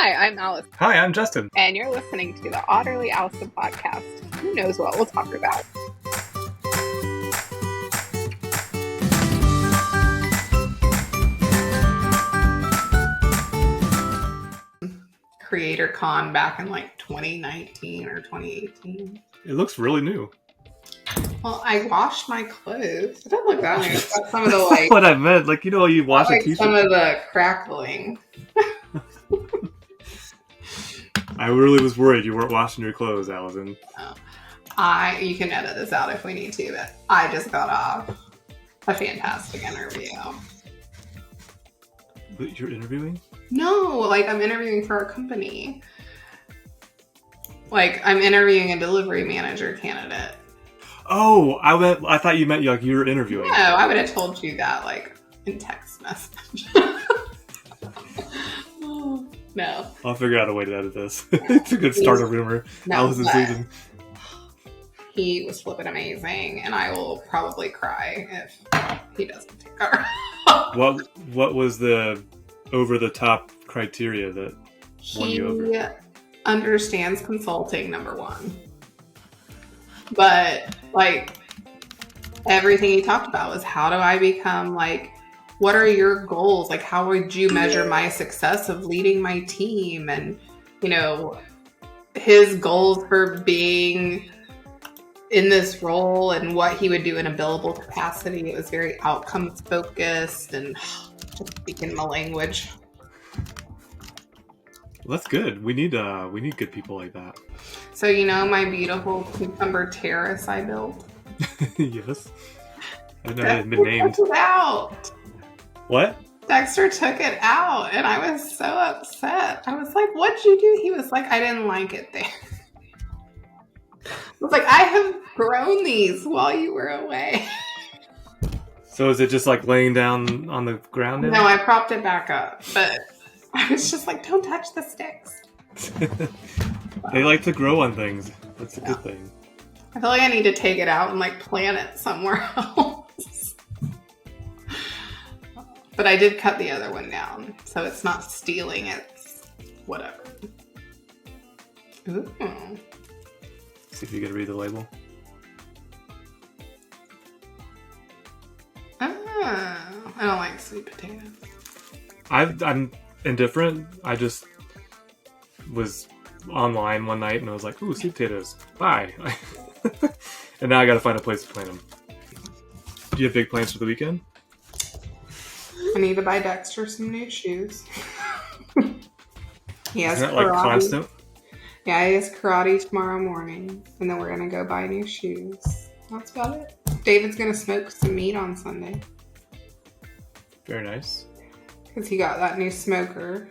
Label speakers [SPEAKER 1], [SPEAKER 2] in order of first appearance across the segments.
[SPEAKER 1] Hi, I'm Allison.
[SPEAKER 2] Hi, I'm Justin.
[SPEAKER 1] And you're listening to the Otterly Owlsome podcast. Who knows what we'll talk about? Creator Con back in like 2019 or 2018.
[SPEAKER 2] It looks really new.
[SPEAKER 1] Well, I washed my clothes. It doesn't look that new. It's got some of the like.
[SPEAKER 2] What I meant, like, you know, you wash a t-shirt.
[SPEAKER 1] Some of the crackling.
[SPEAKER 2] I really was worried you weren't washing your clothes, Allison.
[SPEAKER 1] Oh. You can edit this out if we need to, but I just got off a fantastic interview.
[SPEAKER 2] But you're interviewing?
[SPEAKER 1] No, like I'm interviewing for a company. Like I'm interviewing a delivery manager candidate.
[SPEAKER 2] Oh, I thought you meant like you were interviewing.
[SPEAKER 1] No, I would have told you that like in text message. No.
[SPEAKER 2] I'll figure out a way to edit this. It's a good start a rumor.
[SPEAKER 1] No,
[SPEAKER 2] Allison's leaving.
[SPEAKER 1] He was flipping amazing, and I will probably cry if he doesn't take our.
[SPEAKER 2] What was the over the top criteria that won you over?
[SPEAKER 1] He understands consulting, number one. But like everything he talked about was how do I become like, what are your goals? Like, how would you measure my success of leading my team? And, you know, his goals for being in this role and what he would do in a billable capacity. It was very outcomes focused and just speaking my language.
[SPEAKER 2] Well, that's good. We need good people like that.
[SPEAKER 1] So, you know, my beautiful cucumber terrace I built?
[SPEAKER 2] Yes. I didn't know it had been named.
[SPEAKER 1] Took it out.
[SPEAKER 2] What?
[SPEAKER 1] Dexter took it out, and I was so upset. I was like, what'd you do? He was like, I didn't like it there. I was like, I have grown these while you were away.
[SPEAKER 2] So is it just like laying down on the ground now?
[SPEAKER 1] No, I propped it back up, but I was just like, don't touch the sticks.
[SPEAKER 2] They like to grow on things. That's a good thing.
[SPEAKER 1] I feel like I need to take it out and like plant it somewhere else. But I did cut the other one down, so it's not stealing, it's whatever. Ooh.
[SPEAKER 2] See if you can read the label.
[SPEAKER 1] Oh, I don't like sweet potatoes.
[SPEAKER 2] I'm indifferent. I just was online one night and I was like, ooh, sweet potatoes. Bye. And now I gotta find a place to plant them. Do you have big plans for the weekend?
[SPEAKER 1] I need to buy Dexter some new shoes. He has
[SPEAKER 2] Isn't that
[SPEAKER 1] karate.
[SPEAKER 2] like constant?
[SPEAKER 1] Yeah, he has karate tomorrow morning, and then we're gonna go buy new shoes. That's about it. David's gonna smoke some meat on Sunday.
[SPEAKER 2] Very nice.
[SPEAKER 1] Because he got that new smoker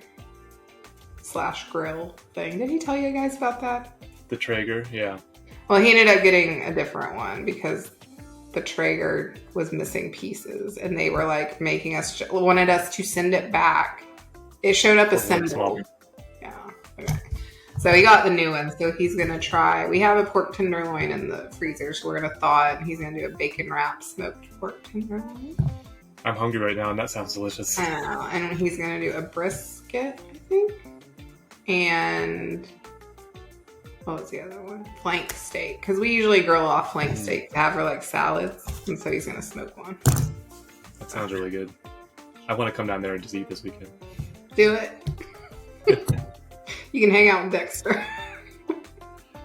[SPEAKER 1] / grill thing. Did he tell you guys about that?
[SPEAKER 2] The Traeger, yeah.
[SPEAKER 1] Well, he ended up getting a different one because the Traeger was missing pieces, and they were like wanted us to send it back. It showed up assembled. Yeah. Okay. So he got the new one. So he's gonna try. We have a pork tenderloin in the freezer, so we're gonna thaw it, and he's gonna do a bacon wrap smoked pork tenderloin.
[SPEAKER 2] I'm hungry right now, and that sounds delicious.
[SPEAKER 1] I know. And he's gonna do a brisket, I think, and what was the other one? Flank steak. Because we usually grill off flank steak to have for like salads. And so he's going to smoke one.
[SPEAKER 2] That sounds really good. I want to come down there and just eat this weekend.
[SPEAKER 1] Do it. You can hang out with Dexter.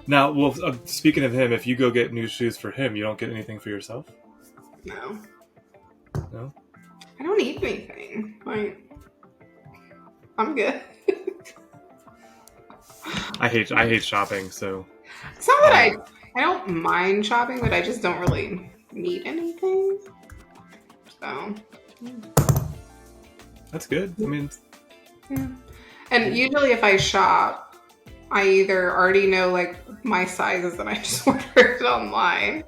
[SPEAKER 2] Now, well, speaking of him, if you go get new shoes for him, you don't get anything for yourself?
[SPEAKER 1] No.
[SPEAKER 2] No?
[SPEAKER 1] I don't need anything. Like, I'm good.
[SPEAKER 2] I hate shopping, so
[SPEAKER 1] It's not that I don't mind shopping, but I just don't really need anything. So
[SPEAKER 2] that's good. I mean,
[SPEAKER 1] yeah. And usually if I shop, I either already know like my sizes and I just order it online.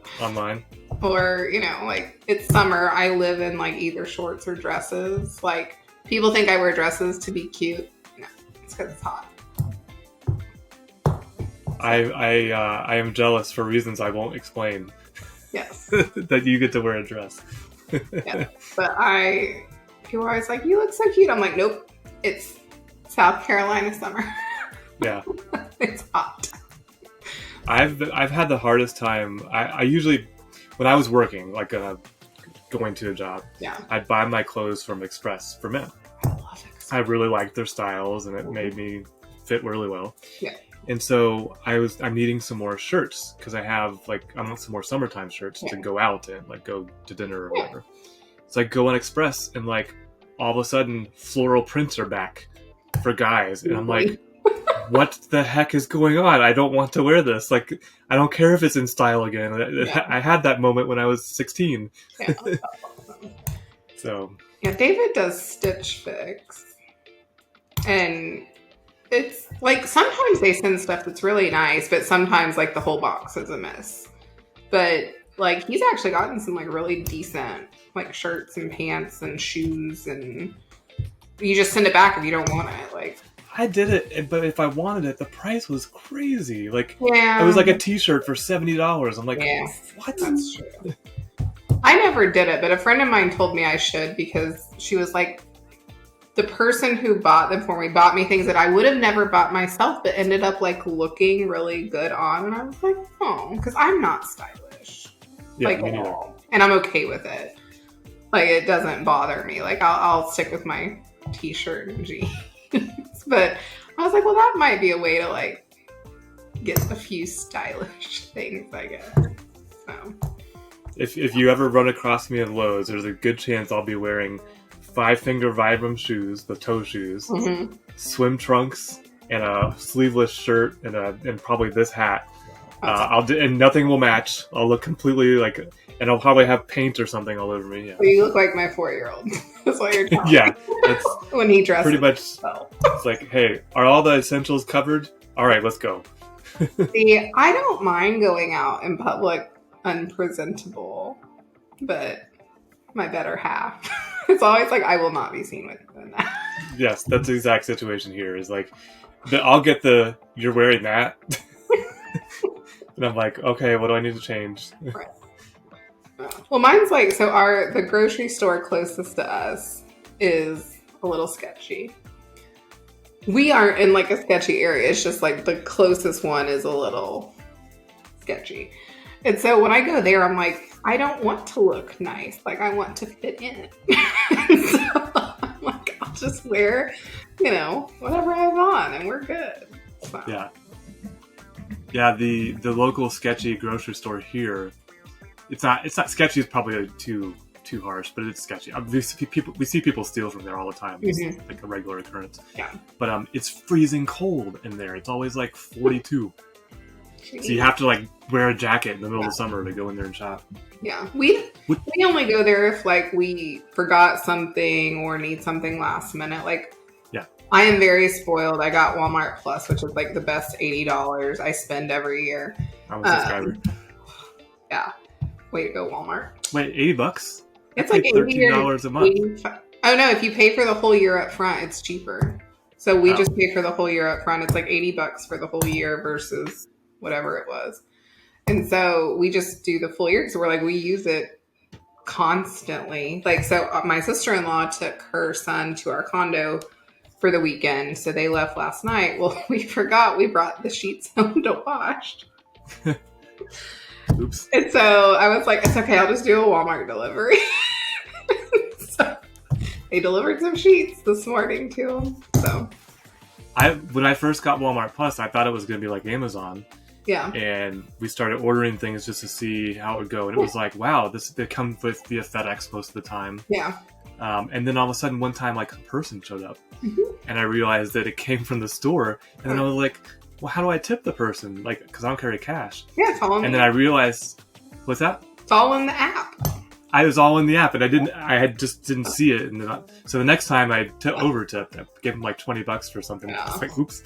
[SPEAKER 1] Or, you know, like it's summer, I live in like either shorts or dresses. Like people think I wear dresses to be cute. No, it's because it's hot.
[SPEAKER 2] I am jealous for reasons I won't explain.
[SPEAKER 1] Yes.
[SPEAKER 2] That you get to wear a dress.
[SPEAKER 1] Yeah. But people are always like, you look so cute. I'm like, nope. It's South Carolina summer.
[SPEAKER 2] Yeah.
[SPEAKER 1] It's hot.
[SPEAKER 2] I've had the hardest time. I usually, when I was working, like going to a job,
[SPEAKER 1] Yeah.
[SPEAKER 2] I'd buy my clothes from Express for men.
[SPEAKER 1] I love it.
[SPEAKER 2] I really liked their styles, and it made me fit really well.
[SPEAKER 1] Yeah.
[SPEAKER 2] And so I'm needing some more shirts because I want some more summertime shirts to go out and like go to dinner or whatever. So I go on Express, and like all of a sudden floral prints are back for guys, and I'm like, what the heck is going on? I don't want to wear this. Like, I don't care if it's in style again. I had that moment when I was 16.
[SPEAKER 1] Yeah.
[SPEAKER 2] So
[SPEAKER 1] yeah, David does Stitch Fix, and it's like sometimes they send stuff that's really nice, but sometimes like the whole box is a mess. But like he's actually gotten some like really decent like shirts and pants and shoes, and you just send it back if you don't want it. Like
[SPEAKER 2] I did it, but if I wanted it, the price was crazy. Like
[SPEAKER 1] yeah,
[SPEAKER 2] it was like a T-shirt for $70. I'm like,
[SPEAKER 1] yeah,
[SPEAKER 2] what?
[SPEAKER 1] That's true. I never did it, but a friend of mine told me I should because she was like, the person who bought them for me bought me things that I would have never bought myself, but ended up like looking really good on. And I was like, oh, because I'm not stylish.
[SPEAKER 2] Yeah,
[SPEAKER 1] like
[SPEAKER 2] me
[SPEAKER 1] at
[SPEAKER 2] neither.
[SPEAKER 1] all. And I'm okay with it. Like it doesn't bother me. Like I'll stick with my t-shirt and jeans. But I was like, well, that might be a way to like get a few stylish things, I guess. So
[SPEAKER 2] If you ever run across me in Lowe's, there's a good chance I'll be wearing 5-finger Vibram shoes, the toe shoes, swim trunks, and a sleeveless shirt, and probably this hat. And nothing will match. I'll look completely like, and I'll probably have paint or something all over me. Yeah.
[SPEAKER 1] Well, you look like my 4-year-old. That's what you're telling me.
[SPEAKER 2] Yeah, that's
[SPEAKER 1] when he dresses.
[SPEAKER 2] pretty much. It's like, hey, are all the essentials covered? All right, let's go.
[SPEAKER 1] See, I don't mind going out in public unpresentable, but my better half. It's always like I will not be seen with that.
[SPEAKER 2] Yes, that's the exact situation here. Is like, I'll get you're wearing that, and I'm like, okay, what do I need to change?
[SPEAKER 1] Right. Well, mine's like the grocery store closest to us is a little sketchy. We aren't in like a sketchy area. It's just like the closest one is a little sketchy. And so when I go there, I'm like, I don't want to look nice. Like I want to fit in. So I'm like, I'll just wear, whatever I have on and we're good. So.
[SPEAKER 2] Yeah. Yeah, the local sketchy grocery store here, it's not sketchy is probably too harsh, but it's sketchy. We see people steal from there all the time. It's like a regular occurrence.
[SPEAKER 1] Yeah.
[SPEAKER 2] But it's freezing cold in there. It's always like 42.
[SPEAKER 1] Jeez.
[SPEAKER 2] So you have to like wear a jacket in the middle of the summer to go in there and shop.
[SPEAKER 1] Yeah. We only go there if like we forgot something or need something last minute. Like I am very spoiled. I got Walmart Plus, which is like the best $80 I spend every year.
[SPEAKER 2] I'm a subscriber.
[SPEAKER 1] Yeah. Way to go, Walmart.
[SPEAKER 2] Wait, $80?
[SPEAKER 1] It's like
[SPEAKER 2] $13 a month.
[SPEAKER 1] 85. Oh no, if you pay for the whole year up front, it's cheaper. So we just pay for the whole year up front. It's like $80 for the whole year versus whatever it was. And so we just do the full year. So we use it constantly. Like, so my sister-in-law took her son to our condo for the weekend. So they left last night. Well, we forgot we brought the sheets home to wash.
[SPEAKER 2] Oops.
[SPEAKER 1] And so I was like, it's okay. I'll just do a Walmart delivery. So they delivered some sheets this morning to them. So
[SPEAKER 2] when I first got Walmart Plus, I thought it was going to be like Amazon.
[SPEAKER 1] Yeah.
[SPEAKER 2] And we started ordering things just to see how it would go. And it was like, wow, they come via FedEx most of the time.
[SPEAKER 1] Yeah.
[SPEAKER 2] And then all of a sudden, one time, like a person showed up. And I realized that it came from the store. And then I was like, well, how do I tip the person? Like, because I don't carry cash.
[SPEAKER 1] Yeah, it's all in
[SPEAKER 2] And then I realized, what's that?
[SPEAKER 1] It's all in the app.
[SPEAKER 2] I was all in the app, and I just didn't see it. And so the next time I over-tipped, I gave him like $20 for something.
[SPEAKER 1] Yeah.
[SPEAKER 2] I was like, oops.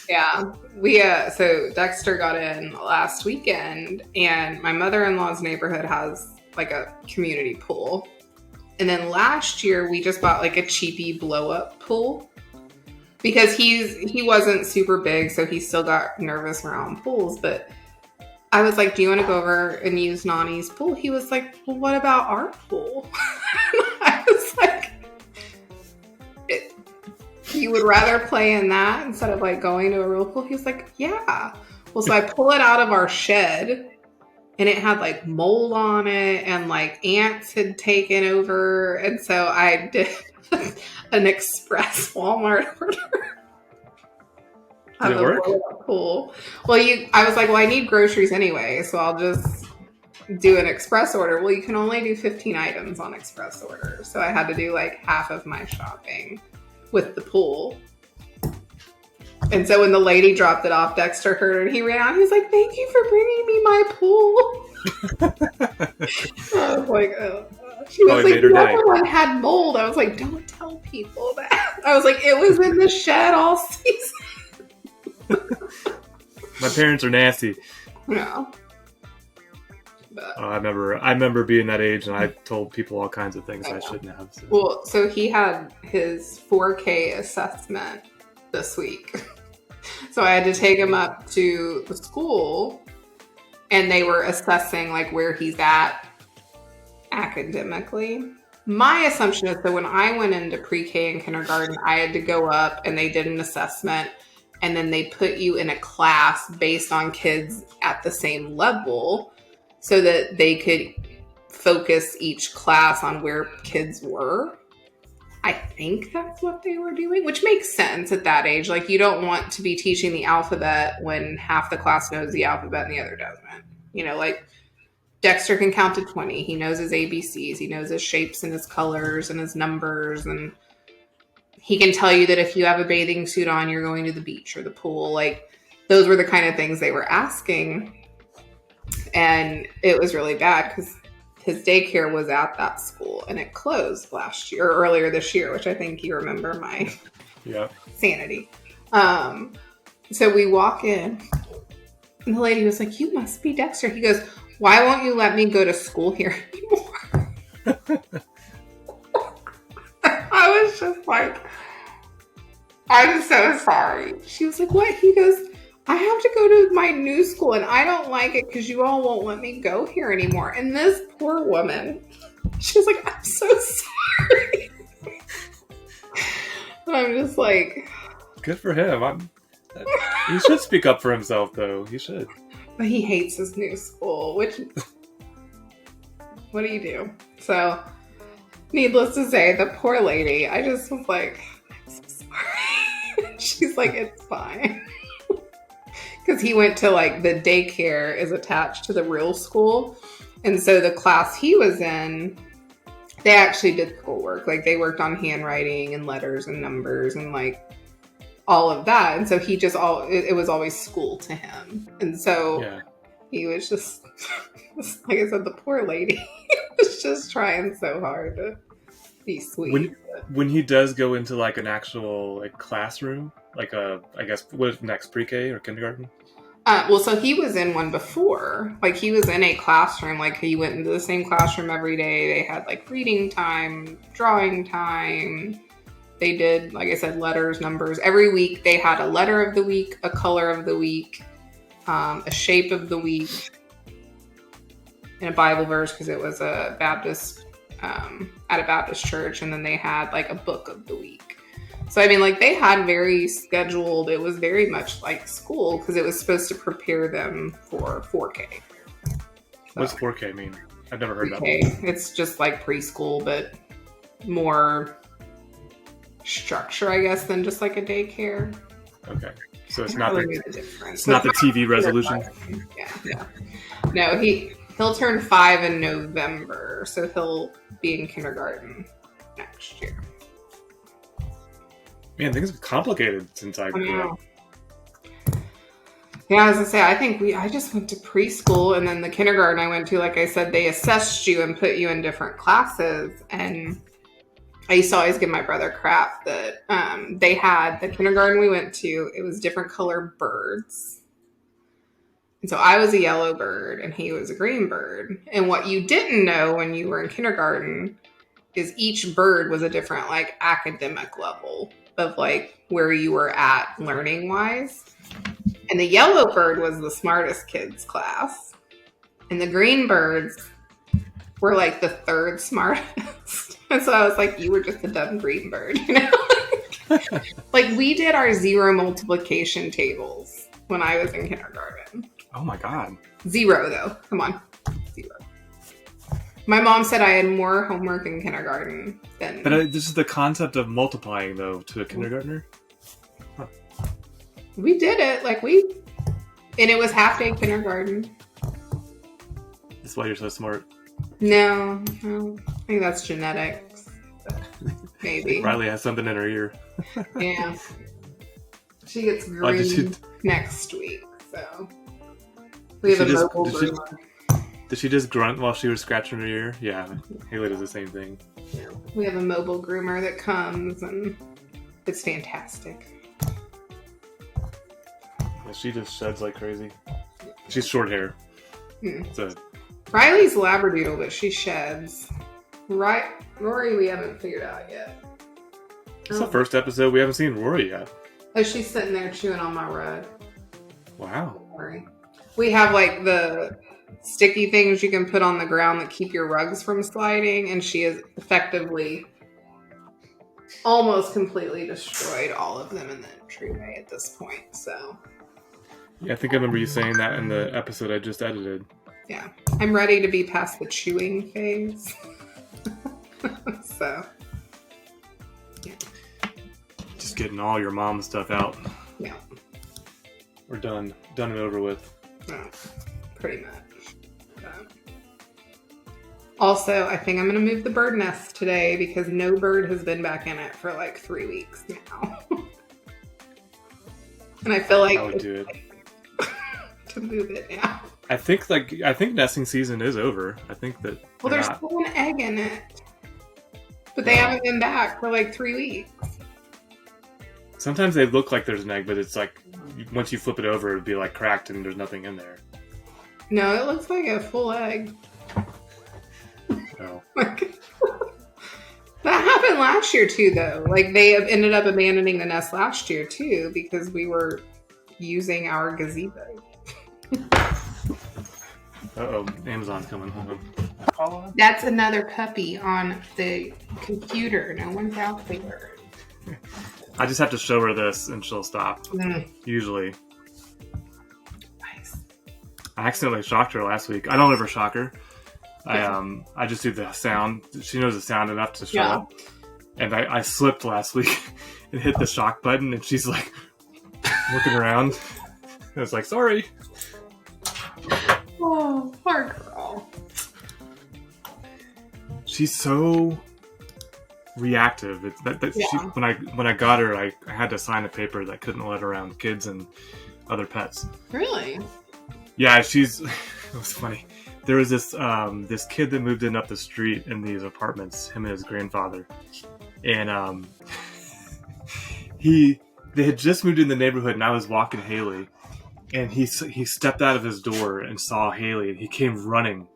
[SPEAKER 1] Yeah. So Dexter got in last weekend, and my mother-in-law's neighborhood has like a community pool. And then last year we just bought like a cheapy blow-up pool because he wasn't super big, so he still got nervous around pools. But I was like, do you want to go over and use Nani's pool? He was like, well, what about our pool? I was like, you would rather play in that instead of like going to a real pool? He was like, yeah. Well, so I pull it out of our shed and it had like mold on it and like ants had taken over. And so I did an express Walmart order
[SPEAKER 2] Did
[SPEAKER 1] of
[SPEAKER 2] it
[SPEAKER 1] a
[SPEAKER 2] work?
[SPEAKER 1] blow-up pool. Well, I was like, well, I need groceries anyway, so I'll just do an express order. Well, you can only do 15 items on express order. So I had to do like half of my shopping with the pool. And so when the lady dropped it off, Dexter heard her and he ran out. He was like, thank you for bringing me my pool. I was like, oh. She was
[SPEAKER 2] Probably
[SPEAKER 1] like,
[SPEAKER 2] made her
[SPEAKER 1] the
[SPEAKER 2] day.
[SPEAKER 1] other one had mold. I was like, don't tell people that. I was like, it was in the shed all season.
[SPEAKER 2] My parents are nasty.
[SPEAKER 1] No. But,
[SPEAKER 2] I remember being that age, and I told people all kinds of things I shouldn't have. So.
[SPEAKER 1] well, so he had his 4K assessment this week. So I had to take him up to the school, and they were assessing like where he's at academically. My assumption is that when I went into pre-K and kindergarten, I had to go up and they did an assessment, and then they put you in a class based on kids at the same level so that they could focus each class on where kids were. I think that's what they were doing, which makes sense at that age. Like, you don't want to be teaching the alphabet when half the class knows the alphabet and the other doesn't. You know, like Dexter can count to 20. He knows his ABCs. He knows his shapes and his colors and his numbers. And he can tell you that if you have a bathing suit on, you're going to the beach or the pool. Like, those were the kind of things they were asking. And it was really bad because his daycare was at that school and it closed last year or earlier this year, which I think you remember my sanity. So we walk in and the lady was like, you must be Dexter. He goes, why won't you let me go to school here anymore? I was just like, I'm so sorry. She was like, what? He goes, I have to go to my new school and I don't like it because you all won't let me go here anymore. And this poor woman, she was like, I'm so sorry. I'm just like,
[SPEAKER 2] good for him. He should speak up for himself, though. He should.
[SPEAKER 1] But he hates his new school, which, what do you do? So, needless to say, the poor lady, I just was like, I'm so sorry. She's like, it's fine. Because he went to like the daycare is attached to the real school. And so the class he was in, they actually did schoolwork. Like they worked on handwriting and letters and numbers and like all of that. And so he just it was always school to him. And so he was just, like I said, the poor lady was just trying so hard to be sweet.
[SPEAKER 2] When he does go into like an actual like classroom, like I guess what next, pre-K or kindergarten?
[SPEAKER 1] Well, so he was in one before. Like he was in a classroom. Like he went into the same classroom every day. They had like reading time, drawing time. They did, like I said, letters, numbers. Every week they had a letter of the week, a color of the week, a shape of the week, and a Bible verse because it was a Baptist at a Baptist church, and then they had like a book of the week. So, I mean, like they had very scheduled, it was very much like school because it was supposed to prepare them for 4K. So,
[SPEAKER 2] what's 4K mean? I've never heard that.
[SPEAKER 1] It's just like preschool, but more structure, I guess, than just like a daycare.
[SPEAKER 2] Okay. So it's not
[SPEAKER 1] really
[SPEAKER 2] it's not the TV resolution.
[SPEAKER 1] Yeah. No, he'll turn 5 in November, so he'll be in kindergarten next year.
[SPEAKER 2] Man, things are complicated since I grew up.
[SPEAKER 1] Yeah, as I say, I just went to preschool, and then the kindergarten I went to, like I said, they assessed you and put you in different classes. And I used to always give my brother crap that they had the kindergarten we went to, it was different colored birds. And so I was a yellow bird and he was a green bird. And what you didn't know when you were in kindergarten is each bird was a different like academic level of like where you were at learning wise. And the yellow bird was the smartest kids class. And the green birds were like the third smartest. And so I was like, you were just a dumb green bird, you know? Like, we did our zero multiplication tables when I was in kindergarten.
[SPEAKER 2] Oh my god.
[SPEAKER 1] Zero, though. Come on. Zero. My mom said I had more homework in kindergarten than...
[SPEAKER 2] But this is the concept of multiplying, though, to a kindergartner?
[SPEAKER 1] We did it. And it was half-day kindergarten.
[SPEAKER 2] That's why you're so smart.
[SPEAKER 1] No. I think that's genetics. Maybe.
[SPEAKER 2] Riley has something in her ear.
[SPEAKER 1] Yeah. She gets green next week, so... We have a mobile groomer.
[SPEAKER 2] Did she just grunt while she was scratching her ear? Yeah, Haley does the same thing.
[SPEAKER 1] Yeah. We have a mobile groomer that comes, and it's fantastic.
[SPEAKER 2] Yeah, she just sheds like crazy. She's short hair. So.
[SPEAKER 1] Riley's Labradoodle, but she sheds. Rory, we haven't figured out yet.
[SPEAKER 2] It's the first episode. We haven't seen Rory yet.
[SPEAKER 1] Oh, she's sitting there chewing on my rug.
[SPEAKER 2] Wow.
[SPEAKER 1] Don't worry. We have like the sticky things you can put on the ground that keep your rugs from sliding, and she has effectively almost completely destroyed all of them in the entryway at this point. So
[SPEAKER 2] yeah, I think I remember you saying that in the episode I just edited.
[SPEAKER 1] Yeah, I'm ready to be past the chewing phase. So yeah,
[SPEAKER 2] just getting all your mom stuff out.
[SPEAKER 1] Yeah,
[SPEAKER 2] we're done and over with.
[SPEAKER 1] No, pretty much. Also, I think I'm going to move the bird nest today because no bird has been back in it for like 3 weeks now. And I feel like
[SPEAKER 2] I would do it
[SPEAKER 1] to move it now.
[SPEAKER 2] I think nesting season is over. I think that.
[SPEAKER 1] Well, there's still an egg in it, but they haven't been back for like 3 weeks.
[SPEAKER 2] Sometimes they look like there's an egg, but it's like once you flip it over, it'd be like cracked and there's nothing in there.
[SPEAKER 1] No, it looks like a full egg.
[SPEAKER 2] Oh.
[SPEAKER 1] That happened last year too, though. Like they ended up abandoning the nest last year too because we were using our gazebo.
[SPEAKER 2] Uh-oh, Amazon's coming.
[SPEAKER 1] That's another puppy on the computer. No one's out there.
[SPEAKER 2] I just have to show her this and she'll stop. Usually.
[SPEAKER 1] Nice.
[SPEAKER 2] I accidentally shocked her last week. I don't ever shock her. I just do the sound. She knows the sound enough to show up. And I slipped last week and hit the shock button and she's like looking around. I was like, sorry.
[SPEAKER 1] Oh, poor girl.
[SPEAKER 2] She's so reactive. When I got her, I had to sign a paper that couldn't let her around kids and other pets.
[SPEAKER 1] Really?
[SPEAKER 2] Yeah, it was funny. There was this kid that moved in up the street in these apartments, him and his grandfather. And they had just moved in the neighborhood and I was walking Haley. And he stepped out of his door and saw Haley and he came running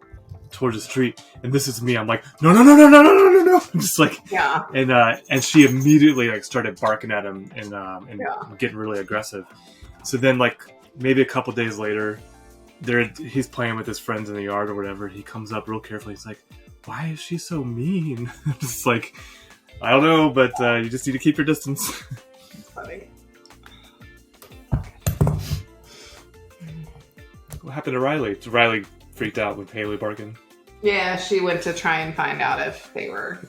[SPEAKER 2] towards the street. And this is me. I'm like, no. I'm just like,
[SPEAKER 1] yeah.
[SPEAKER 2] And she immediately like started barking at him and getting really aggressive. So then like maybe a couple days later, he's playing with his friends in the yard or whatever. He comes up real carefully. He's like, why is she so mean? Just like, I don't know, but you just need to keep your distance.
[SPEAKER 1] That's funny.
[SPEAKER 2] What happened to Riley? Riley freaked out with Haley barking.
[SPEAKER 1] Yeah, she went to try and find out if they were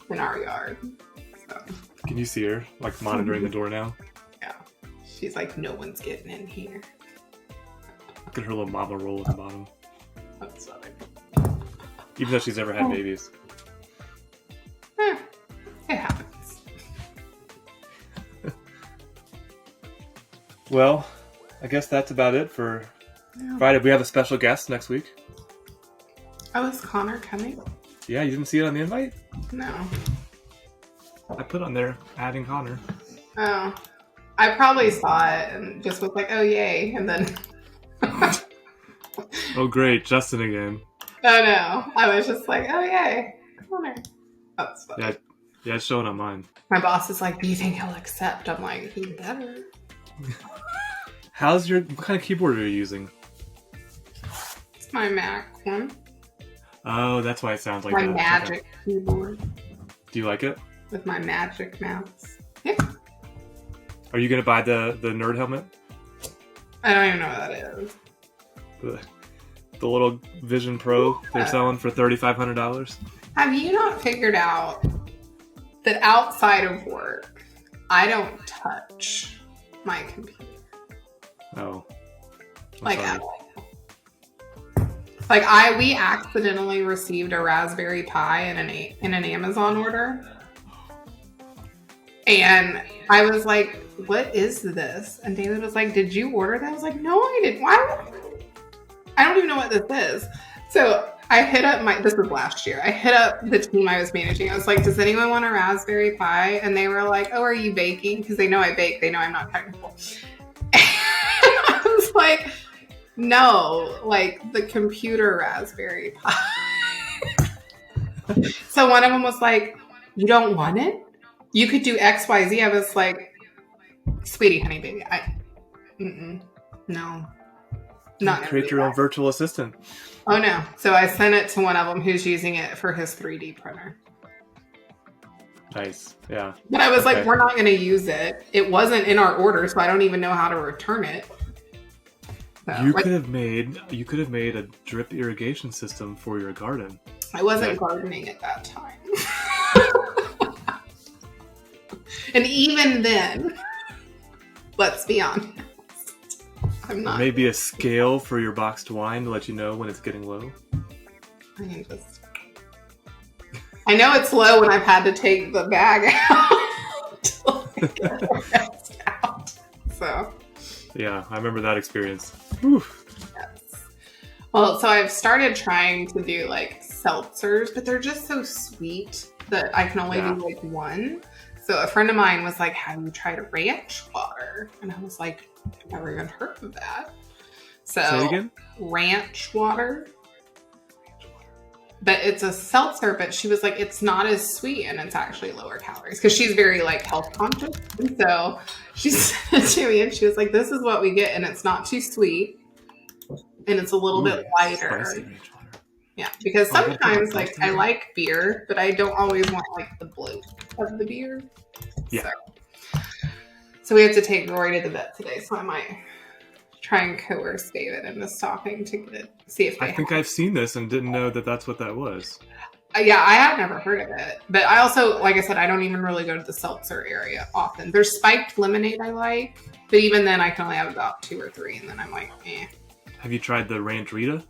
[SPEAKER 1] in our yard. So.
[SPEAKER 2] Can you see her like monitoring the door now?
[SPEAKER 1] Yeah. She's like, no one's getting in here.
[SPEAKER 2] Look at her little mama roll at the bottom.
[SPEAKER 1] That's funny.
[SPEAKER 2] Even though she's never had babies.
[SPEAKER 1] It happens.
[SPEAKER 2] Well, I guess that's about it for Friday. We have a special guest next week.
[SPEAKER 1] Oh, is Connor coming?
[SPEAKER 2] Yeah, you didn't see it on the invite?
[SPEAKER 1] No.
[SPEAKER 2] I put on there adding Connor.
[SPEAKER 1] Oh. I probably saw it and just was like, oh, yay. And then...
[SPEAKER 2] Oh, great. Justin again.
[SPEAKER 1] Oh, no. I was just like, oh, yay. Connor. That's funny.
[SPEAKER 2] Yeah, it's showing on mine.
[SPEAKER 1] My boss is like, do you think he'll accept? I'm like, he better.
[SPEAKER 2] What kind of keyboard are you using?
[SPEAKER 1] It's my Mac one.
[SPEAKER 2] Oh, that's why it sounds like
[SPEAKER 1] my
[SPEAKER 2] that.
[SPEAKER 1] magic keyboard.
[SPEAKER 2] Do you like it?
[SPEAKER 1] With my magic mouse. Yeah.
[SPEAKER 2] Are you going to buy the nerd helmet?
[SPEAKER 1] I don't even know what that is.
[SPEAKER 2] The little Vision Pro they're selling for $3,500.
[SPEAKER 1] Have you not figured out that outside of work, I don't touch my computer?
[SPEAKER 2] Oh.
[SPEAKER 1] Like, we accidentally received a Raspberry Pi in an Amazon order. And I was like, what is this? And David was like, did you order that? I was like, no, I didn't. Why? I don't even know what this is. So I hit up this was last year. I hit up the team I was managing. I was like, does anyone want a Raspberry Pi? And they were like, oh, are you baking? Because they know I bake. They know I'm not technical. And I was like, no, like the computer Raspberry Pi. So one of them was like, you don't want it? You could do X, Y, Z. I was like, sweetie, honey, baby, no. Not
[SPEAKER 2] create your own virtual assistant.
[SPEAKER 1] Oh no. So I sent it to one of them who's using it for his 3D printer.
[SPEAKER 2] Nice. Yeah.
[SPEAKER 1] But I was like, we're not going to use it. It wasn't in our order, so I don't even know how to return it. So,
[SPEAKER 2] you could have made a drip irrigation system for your garden.
[SPEAKER 1] I wasn't gardening at that time. And even then, let's be honest, I'm not.
[SPEAKER 2] Maybe a scale for your boxed wine to let you know when it's getting low.
[SPEAKER 1] I know it's low when I've had to take the bag out to get the rest out. So.
[SPEAKER 2] Yeah, I remember that experience. Whew.
[SPEAKER 1] Yes. Well, so I've started trying to do like seltzers, but they're just so sweet that I can only do like one. So a friend of mine was like, have you tried ranch water? And I was like, I've never even heard of that. So
[SPEAKER 2] say it again?
[SPEAKER 1] Ranch water. But it's a seltzer, but she was like, it's not as sweet and it's actually lower calories because she's very like health conscious. And so she sent it to me and she was like, this is what we get and it's not too sweet and it's a little bit lighter. Yeah, because sometimes like I like beer, but I don't always want like the bloat of the beer.
[SPEAKER 2] Yeah.
[SPEAKER 1] So we have to take Rory to the vet today, so I might try and coerce David into stopping to get it, see if they
[SPEAKER 2] I've seen this and didn't know that that's what that was.
[SPEAKER 1] Yeah, I had never heard of it. But I also, like I said, I don't even really go to the seltzer area often. There's spiked lemonade I like, but even then I can only have about 2 or 3, and then I'm like, eh.
[SPEAKER 2] Have you tried the Ranch Rita?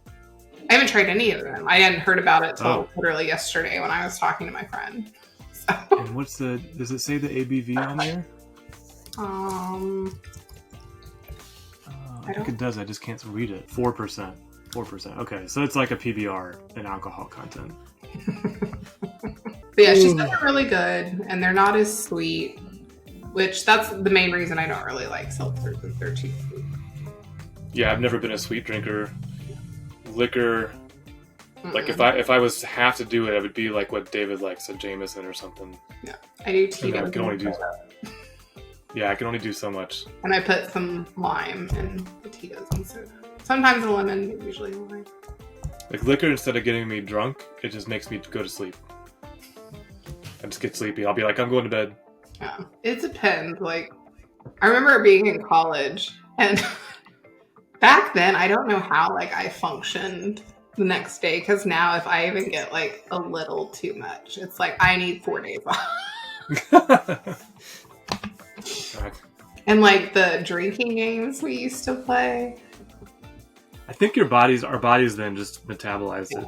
[SPEAKER 1] I haven't tried any of them. I hadn't heard about it till literally yesterday when I was talking to my friend. So.
[SPEAKER 2] And does it say the ABV on there? I think it does. I just can't read it. 4%. 4%. Okay, so it's like a PBR in alcohol content.
[SPEAKER 1] But yeah, she said they're really good, and they're not as sweet, which that's the main reason I don't really like seltzers, is they're too sweet.
[SPEAKER 2] Yeah, I've never been a sweet drinker. Liquor, like if I was have to do it, it would be like what David likes, a Jameson or something.
[SPEAKER 1] Yeah, I do Tito's.
[SPEAKER 2] I can only do so much.
[SPEAKER 1] And I put some lime in the Tito's and soda. Sometimes a lemon, but usually lime.
[SPEAKER 2] Like liquor, instead of getting me drunk, it just makes me go to sleep. I just get sleepy. I'll be like, I'm going to bed.
[SPEAKER 1] Yeah, it depends. Like, I remember being in college, and back then, I don't know how like I functioned the next day, because now if I even get like a little too much, it's like I need 4 days off. And like the drinking games we used to play.
[SPEAKER 2] I think our bodies then just metabolize it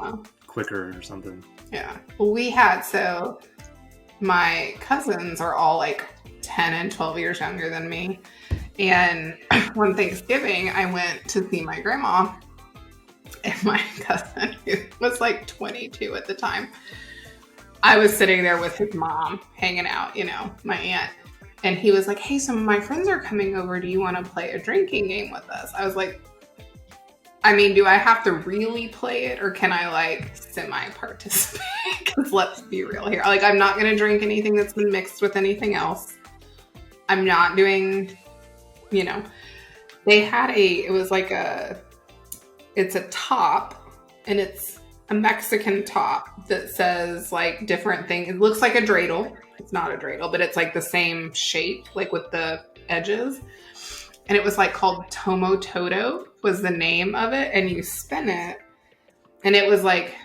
[SPEAKER 2] quicker or something.
[SPEAKER 1] Yeah. Well, so my cousins are all like 10 and 12 years younger than me. And one Thanksgiving, I went to see my grandma, and my cousin, who was like 22 at the time, I was sitting there with his mom hanging out, my aunt. And he was like, hey, some of my friends are coming over. Do you want to play a drinking game with us? I was like, I mean, do I have to really play it, or can I like semi-participate? Because let's be real here. Like, I'm not going to drink anything that's been mixed with anything else. I'm not doing, they had it's a top, and it's a Mexican top that says like different things. It looks like a dreidel. It's not a dreidel, but it's like the same shape, like with the edges. And it was like called Tomo Todo was the name of it. And you spin it. And it was like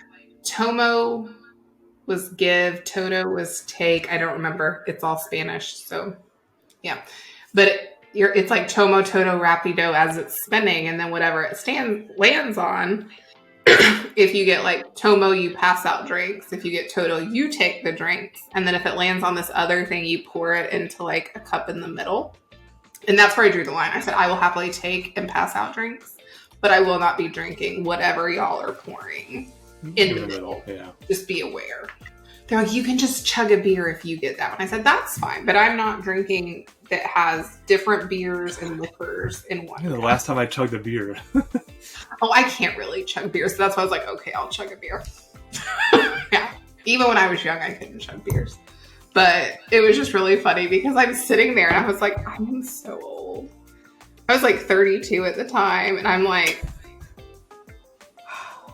[SPEAKER 1] Tomo was give, Todo was take. I don't remember. It's all Spanish. So yeah. But it's like Tomo Todo Rapido as it's spinning. And then whatever it lands on, if you get like Tomo, you pass out drinks. If you get Toto, you take the drinks. And then if it lands on this other thing, you pour it into like a cup in the middle. And that's where I drew the line. I said, I will happily take and pass out drinks, but I will not be drinking whatever y'all are pouring in the middle.
[SPEAKER 2] Yeah.
[SPEAKER 1] Just be aware. They're like, you can just chug a beer if you get that one. I said, that's fine, but I'm not drinking that has different beers and liquors in one.
[SPEAKER 2] The last time I chugged a beer.
[SPEAKER 1] Oh, I can't really chug beer, so that's why I was like, okay, I'll chug a beer. Yeah. Even when I was young, I couldn't chug beers. But it was just really funny because I'm sitting there and I was like, I'm so old. I was like 32 at the time, and I'm like,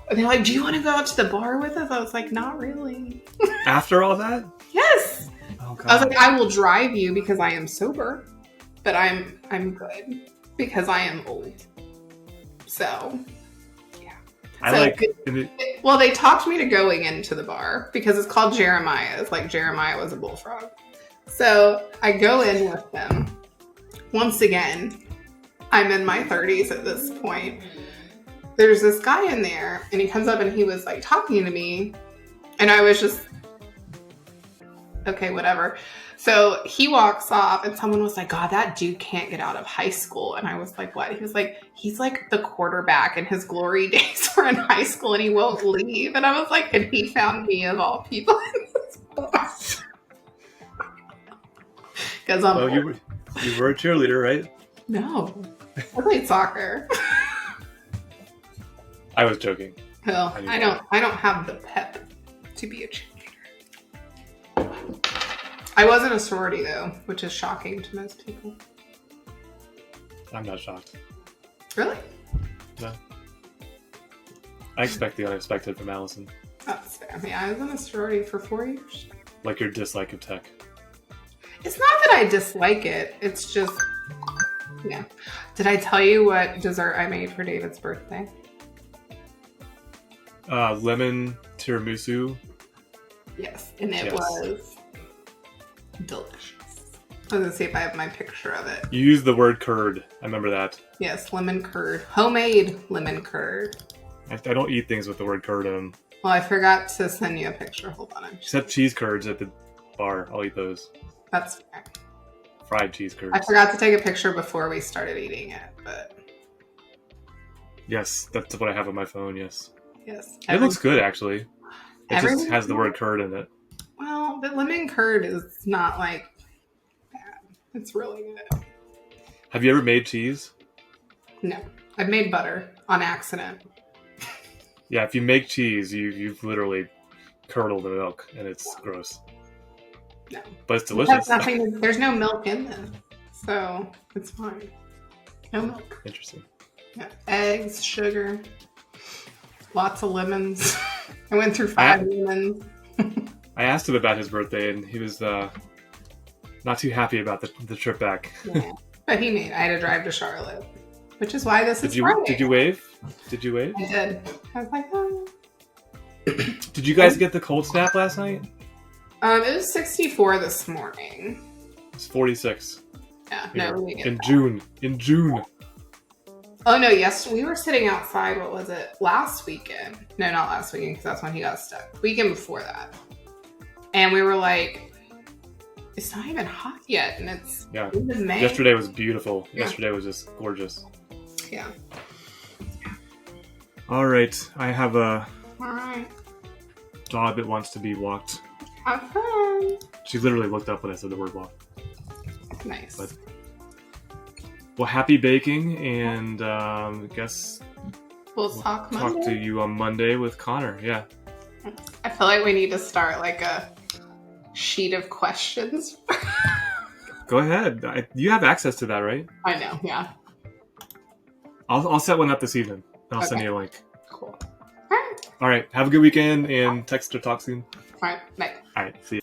[SPEAKER 1] and they're like, do you want to go out to the bar with us? I was like, not really.
[SPEAKER 2] After all that?
[SPEAKER 1] Yes.
[SPEAKER 2] Oh, God.
[SPEAKER 1] I was like, I will drive you because I am sober, but I'm good because I am old. So, yeah. Well, they talked me to going into the bar because it's called Jeremiah's, like Jeremiah was a bullfrog. So I go in with them. Once again, I'm in my 30s at this point. There's this guy in there, and he comes up and he was like talking to me, and I was just, okay, whatever. So he walks off, and someone was like, God, that dude can't get out of high school. And I was like, what? He was like, he's like the quarterback, and his glory days were in high school, and he won't leave. And I was like, and he found me of all people in this bar. Because I'm
[SPEAKER 2] you were a cheerleader, right?
[SPEAKER 1] No, I played soccer.
[SPEAKER 2] I was joking.
[SPEAKER 1] Well, I don't have the pep to be a cheerleader. I was in a sorority though, which is shocking to most people.
[SPEAKER 2] I'm not shocked.
[SPEAKER 1] Really?
[SPEAKER 2] No. I expect the unexpected from Allison.
[SPEAKER 1] That's fair. Yeah, I was in a sorority for 4 years.
[SPEAKER 2] Like your dislike of tech.
[SPEAKER 1] It's not that I dislike it. It's just, yeah. Did I tell you what dessert I made for David's birthday?
[SPEAKER 2] Lemon tiramisu.
[SPEAKER 1] Yes, and it was delicious. I was gonna see if I have my picture of it.
[SPEAKER 2] You used the word curd. I remember that.
[SPEAKER 1] Yes, lemon curd. Homemade lemon curd.
[SPEAKER 2] I don't eat things with the word curd in them.
[SPEAKER 1] Well, I forgot to send you a picture. Hold on.
[SPEAKER 2] Except cheese curds at the bar. I'll eat those.
[SPEAKER 1] That's fair.
[SPEAKER 2] Fried cheese curds.
[SPEAKER 1] I forgot to take a picture before we started eating it, but...
[SPEAKER 2] Yes, that's what I have on my phone, yes.
[SPEAKER 1] Yes.
[SPEAKER 2] It looks good, actually. It just has the word curd in it.
[SPEAKER 1] Well, but lemon curd is not, like, bad. It's really good.
[SPEAKER 2] Have you ever made cheese?
[SPEAKER 1] No. I've made butter on accident.
[SPEAKER 2] Yeah, if you make cheese, you've literally curdled the milk, and it's gross.
[SPEAKER 1] No.
[SPEAKER 2] But it's delicious.
[SPEAKER 1] There's no milk in this, so it's fine. No milk.
[SPEAKER 2] Interesting.
[SPEAKER 1] Yeah. Eggs, sugar, lots of lemons. I went through 5 lemons.
[SPEAKER 2] I asked him about his birthday, and he was not too happy about the trip back.
[SPEAKER 1] Yeah. But I had to drive to Charlotte, which is why this is Friday.
[SPEAKER 2] Did you wave? Did you wave?
[SPEAKER 1] I did. I was like, oh.
[SPEAKER 2] Did you guys get the cold snap last night?
[SPEAKER 1] It was 64 this morning.
[SPEAKER 2] It's 46.
[SPEAKER 1] Yeah, no, we didn't get
[SPEAKER 2] June. In June.
[SPEAKER 1] Oh, no, yes. We were sitting outside, what was it? Last weekend. No, not last weekend, because that's when he got stuck. Weekend before that. And we were like, it's not even hot yet, and it's May.
[SPEAKER 2] Yesterday was beautiful. Yeah. Yesterday was just gorgeous.
[SPEAKER 1] Yeah.
[SPEAKER 2] All right. I have a
[SPEAKER 1] All right.
[SPEAKER 2] dog that wants to be walked.
[SPEAKER 1] Have fun.
[SPEAKER 2] She literally looked up when I said the word walk.
[SPEAKER 1] Nice.
[SPEAKER 2] But, well, happy baking, and I guess
[SPEAKER 1] we'll talk
[SPEAKER 2] to you on Monday with Connor. Yeah.
[SPEAKER 1] I feel like we need to start like a sheet of questions.
[SPEAKER 2] Go ahead. You have access to that, right?
[SPEAKER 1] I know. Yeah.
[SPEAKER 2] I'll set one up this evening. I'll send you a link.
[SPEAKER 1] Cool. All right.
[SPEAKER 2] All right. Have a good weekend and text or talk soon.
[SPEAKER 1] All right, bye.
[SPEAKER 2] All right. See ya.